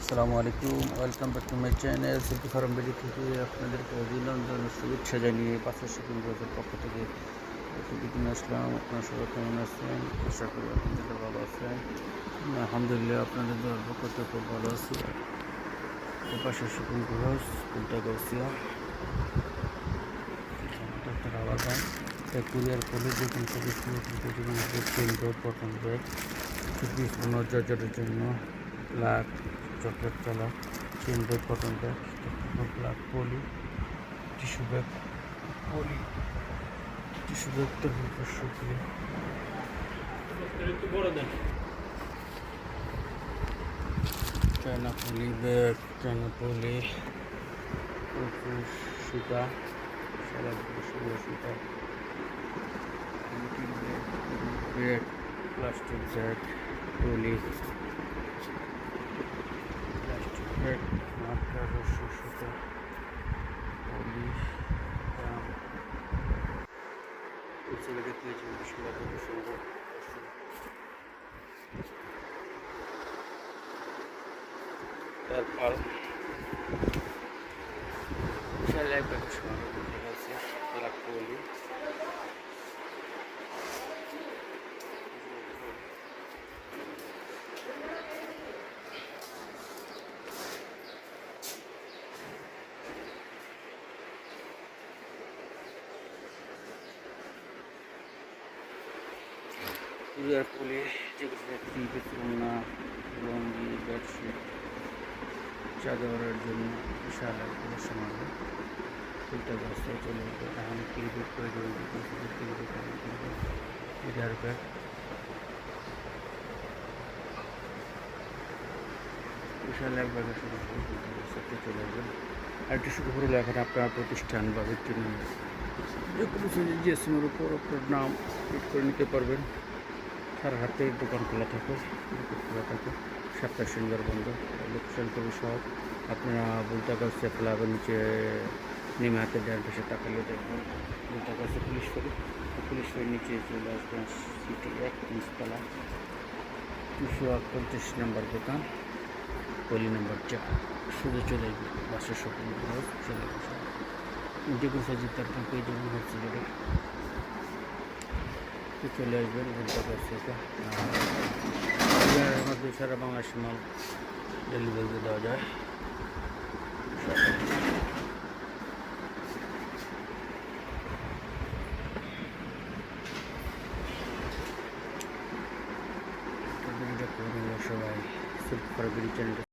আসসালামু আলাইকুম, welcome back to my channel Silky Farm video থেকে আপনাদেরকে অভিনন্দন ও শুভেচ্ছা জানিয়ে বাচ্চা শিপিং গ্রুপের পক্ষ থেকে ভিডিও নিয়ে আসলাম। আপনারা সবাই কেমন আছেন? আশা করি আপনাদের ভালো আছেন। আলহামদুলিল্লাহ আপনাদের দোয়ার পক্ষ থেকে খুব ভালো আছি। পাশে শিপিং গ্রুপ কুলটা গৌসিয়া আবাদান কুরিয়ার করলে যে কোনো চেন ব্যাগ, কটন ব্যাগ, চব্বিশ জর্জরের জন্য black chocolate colour chain bag, cotton bag, black poly tissue bag, poly tissue bag তো শুকিয়ে China poly bag, China poly সুতা, সারা সুতা, bag, plastic bag, poly plastic bag, মাঠা রসুন সুতা, পলি ছেলেকে দিয়েছে সুন্দর তারপর সেলাই ব্যাগের সময় ঠিক আছে ব্ল্যাক পলি কুরিয়ার পলি যেগুলো না লঙ্গি, বেডশিট, চাদরের জন্য বিশাল একটা সমাজ ফুলটা বস্তায় চলে যেত। এখন ক্লিপ করে কুরিয়ার ব্যাগ, বিশাল এক ব্যাগের শুরু করে চলে আসবেন। আরেকটি শুরু করলে এখন আপনার প্রতিষ্ঠান বা ব্যক্তি নিয়ে যে কোনো জিএসএমের উপর আপনার নাম ফিট করে নিতে পারবেন। সারা হাতে দোকান খোলা থাকে, সপ্তাহ শনিবার বন্ধ। লোকেশন খুবই সহজ। আপনারা বুলতাগাছা ক্লাবের নিচে নেমে হাতের ডান পাশে তাকালে দেখবেন বুলতাগাছা পুলিশ ফাঁড়ির নিচে চলে আসবেন। সিটি 1 নিচতলা 238 নম্বর দোকান, পলি নম্বর 4, শুধু চলে আসবে বাসের শপিং হাউস চলে আসবে। যে কোনো সাইজের তার পেয়ে যাবেন হোলসেলে চলে আসবেন। বিহারের মধ্যে সারা বাংলাদেশের মাল ডেলিভারি দেওয়া যায়। সবাই সিল্ক ফার্ম চ্যানেলটা